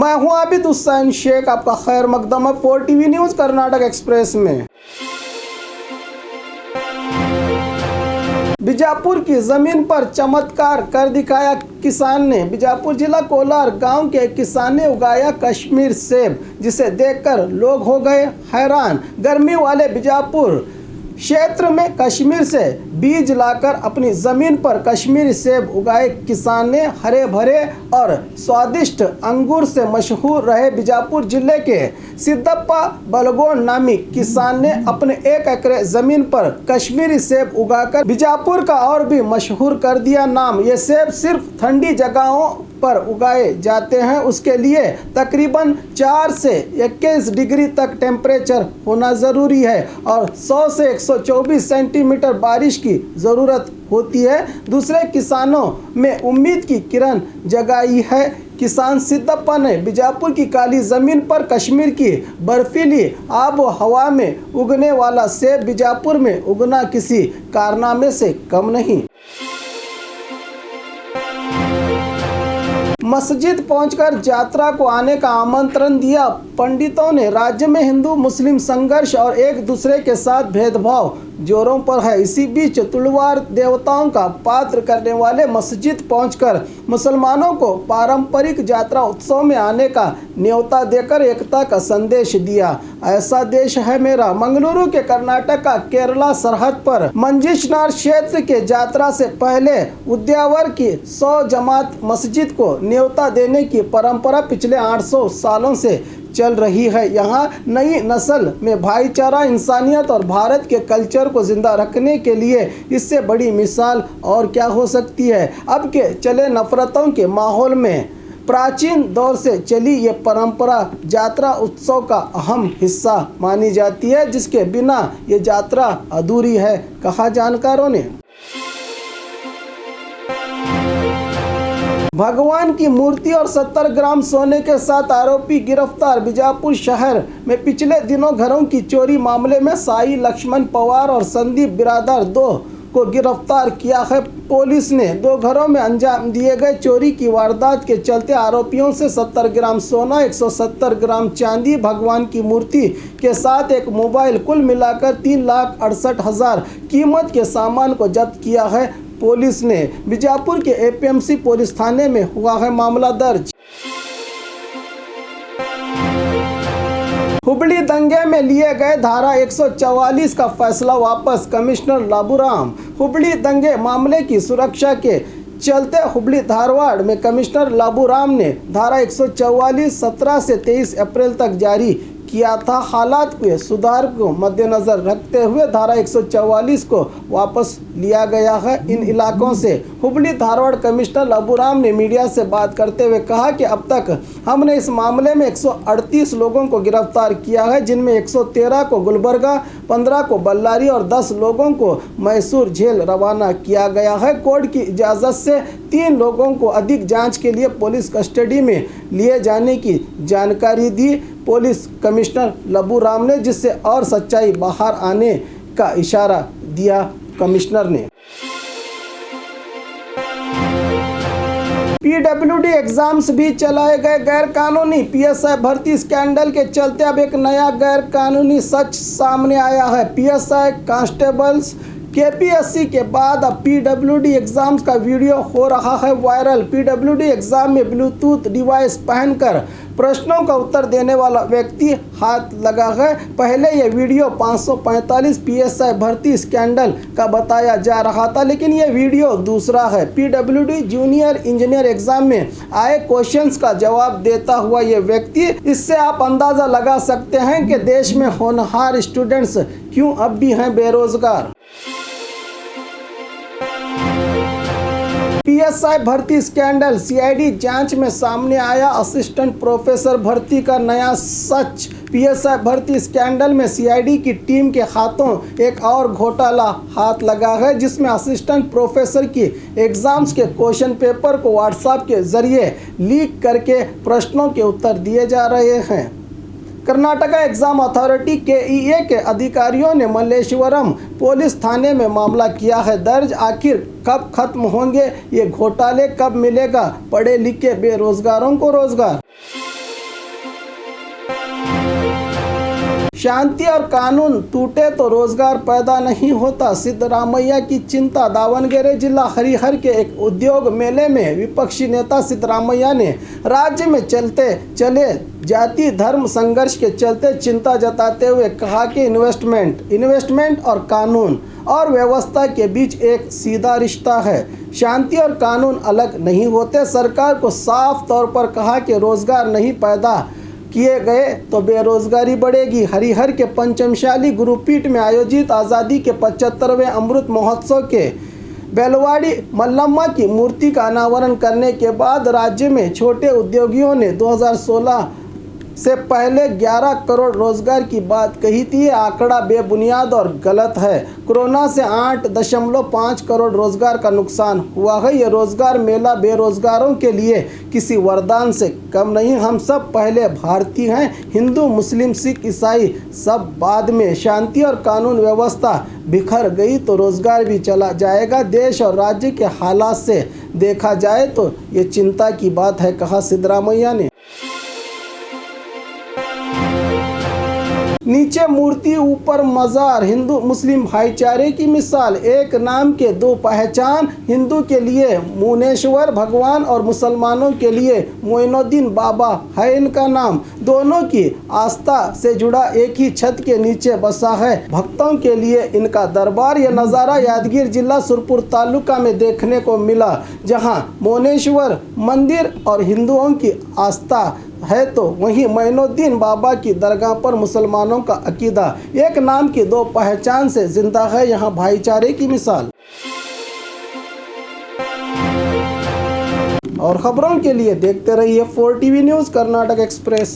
मैं हूं आबिद हुसैन शेख, आपका खैर मकदम है 4 टीवी न्यूज़ कर्नाटक एक्सप्रेस में। बीजापुर की जमीन पर चमत्कार कर दिखाया किसान ने। बीजापुर जिला कोलार गांव के किसान ने उगाया कश्मीर सेब, जिसे देखकर लोग हो गए हैरान। गर्मी वाले बीजापुर क्षेत्र में कश्मीर से बीज लाकर अपनी ज़मीन पर कश्मीरी सेब उगाए किसान ने हरे भरे और स्वादिष्ट अंगूर से मशहूर रहे बीजापुर जिले के सिद्धप्पा बलगोन नामी किसान ने अपने 1 एकड़ ज़मीन पर कश्मीरी सेब उगाकर बीजापुर का और भी मशहूर कर दिया नाम। ये सेब सिर्फ ठंडी जगहों पर उगाए जाते हैं, उसके लिए तकरीबन 4 से 21 डिग्री तक टेम्परेचर होना ज़रूरी है और 100 से 124 सेंटीमीटर बारिश की ज़रूरत होती है। दूसरे किसानों में उम्मीद की किरण जगाई है। किसान सिद्धप्पा ने बीजापुर की काली ज़मीन पर कश्मीर की बर्फीली आब हवा में उगने वाला सेब बीजापुर में उगना किसी कारनामे से कम नहीं। मस्जिद पहुंचकर यात्रा को आने का आमंत्रण दिया। पंडितों ने राज्य में हिंदू मुस्लिम संघर्ष और एक दूसरे के साथ भेदभाव जोरों पर है। इसी बीच तुलवार देवताओं का पात्र करने वाले मस्जिद पहुंचकर मुसलमानों को पारंपरिक यात्रा उत्सव में आने का न्योता देकर एकता का संदेश दिया। ऐसा देश है मेरा। मंगलुरु के कर्नाटक का केरला सरहद पर मंजिशनार क्षेत्र के यात्रा से पहले उद्यावर की 100 जमात मस्जिद को न्योता देने की परंपरा पिछले 800 सालों से चल रही है। यहाँ नई नस्ल में भाईचारा, इंसानियत और भारत के कल्चर को जिंदा रखने के लिए इससे बड़ी मिसाल और क्या हो सकती है। अब के चले नफरतों के माहौल में प्राचीन दौर से चली ये परंपरा यात्रा उत्सव का अहम हिस्सा मानी जाती है, जिसके बिना ये यात्रा अधूरी है, कहा जानकारों ने। भगवान की मूर्ति और 70 ग्राम सोने के साथ आरोपी गिरफ्तार। बीजापुर शहर में पिछले दिनों घरों की चोरी मामले में साई लक्ष्मण पवार और संदीप बिरादर 2 को गिरफ्तार किया है। पुलिस ने 2 घरों में अंजाम दिए गए चोरी की वारदात के चलते आरोपियों से 70 ग्राम सोना, 170 ग्राम चांदी, भगवान की मूर्ति के साथ एक मोबाइल, कुल मिलाकर 3,68,000 कीमत के सामान को जब्त किया है। पुलिस ने बीजापुर के एपीएमसी पुलिस थाने में हुआ है मामला दर्ज। हुबली दंगे में लिए गए धारा 144 का फैसला वापस, कमिश्नर लाबूराम। हुबली दंगे मामले की सुरक्षा के चलते हुबली धारवाड़ में कमिश्नर लाबूराम ने धारा 144 17 से 23 अप्रैल तक जारी किया था। हालात के सुधार को मद्देनजर रखते हुए धारा 144 को वापस लिया गया है। इन इलाकों से हुबली धारवाड़ कमिश्नर लाबूराम ने मीडिया से बात करते हुए कहा कि अब तक हमने इस मामले में 138 लोगों को गिरफ्तार किया है, जिनमें 113 को गुलबर्गा, 15 को बल्लारी और 10 लोगों को मैसूर जेल रवाना किया गया है। कोर्ट की इजाज़त से 3 लोगों को अधिक जांच के लिए पुलिस कस्टडी में लिए जाने की जानकारी दी पुलिस कमिश्नर लाबूराम ने, जिससे और सच्चाई बाहर आने का इशारा दिया कमिश्नर ने। पीडब्ल्यूडी एग्जाम्स भी चलाए गए गैरकानूनी। पीएसआई भर्ती स्कैंडल के चलते अब एक नया गैरकानूनी सच सामने आया है। पीएसआई कांस्टेबल्स केपीएससी के बाद अब पीडब्ल्यूडी एग्जाम्स का वीडियो हो रहा है वायरल। पीडब्ल्यूडी एग्जाम में ब्लूटूथ डिवाइस पहनकर प्रश्नों का उत्तर देने वाला व्यक्ति हाथ लगा है। पहले यह वीडियो 545 पीएसआई भर्ती स्कैंडल का बताया जा रहा था, लेकिन यह वीडियो दूसरा है। पीडब्ल्यूडी जूनियर इंजीनियर एग्जाम में आए क्वेश्चंस का जवाब देता हुआ यह व्यक्ति। इससे आप अंदाज़ा लगा सकते हैं कि देश में होनहार स्टूडेंट्स क्यों अब भी हैं बेरोजगार। पीएसआई भर्ती स्कैंडल, सीआईडी जांच में सामने आया असिस्टेंट प्रोफेसर भर्ती का नया सच। पीएसआई भर्ती स्कैंडल में सीआईडी की टीम के हाथों एक और घोटाला हाथ लगा है, जिसमें असिस्टेंट प्रोफेसर की एग्जाम्स के क्वेश्चन पेपर को व्हाट्सएप के जरिए लीक करके प्रश्नों के उत्तर दिए जा रहे हैं। कर्नाटक एग्जाम अथॉरिटी केईए के अधिकारियों ने मल्लेश्वरम पुलिस थाने में मामला किया है दर्ज। आखिर कब खत्म होंगे ये घोटाले, कब मिलेगा पढ़े लिखे बेरोजगारों को रोजगार। शांति और कानून टूटे तो रोजगार पैदा नहीं होता, सिद्धरामैया की चिंता। दावणगेरे जिला हरिहर के एक उद्योग मेले में विपक्षी नेता सिद्धरामैया ने राज्य में चलते चले जाति धर्म संघर्ष के चलते चिंता जताते हुए कहा कि इन्वेस्टमेंट और कानून और व्यवस्था के बीच एक सीधा रिश्ता है। शांति और कानून अलग नहीं होते। सरकार को साफ तौर पर कहा कि रोजगार नहीं पैदा किए गए तो बेरोजगारी बढ़ेगी। हरिहर के पंचमशाली गुरुपीठ में आयोजित आज़ादी के 75वें अमृत महोत्सव के बेलवाड़ी मल्लम्मा की मूर्ति का अनावरण करने के बाद राज्य में छोटे उद्योगियों ने 2016 से पहले 11 करोड़ रोजगार की बात कही थी। ये आंकड़ा बेबुनियाद और गलत है। कोरोना से 8.5 करोड़ रोजगार का नुकसान हुआ है। ये रोजगार मेला बेरोजगारों के लिए किसी वरदान से कम नहीं। हम सब पहले भारतीय हैं, हिंदू मुस्लिम सिख ईसाई सब बाद में। शांति और कानून व्यवस्था बिखर गई तो रोजगार भी चला जाएगा। देश और राज्य के हालात से देखा जाए तो ये चिंता की बात है, कहा सिद्धरामैया ने। नीचे मूर्ति ऊपर मज़ार, हिंदू मुस्लिम भाईचारे की मिसाल। एक नाम के दो पहचान, हिंदू के लिए मुनेश्वर भगवान और मुसलमानों के लिए मोइनुद्दीन बाबा है इनका नाम। दोनों की आस्था से जुड़ा एक ही छत के नीचे बसा है भक्तों के लिए इनका दरबार। यह नज़ारा यादगीर जिला सुरपुर तालुका में देखने को मिला, जहां मोनेश्वर मंदिर और हिंदुओं की आस्था है तो वहीं मोइनुद्दीन बाबा की दरगाह पर मुसलमानों का अकीदा। एक नाम की दो पहचान से जिंदा है यहाँ भाईचारे की मिसाल। और खबरों के लिए देखते रहिए 4 TV न्यूज़ कर्नाटक एक्सप्रेस।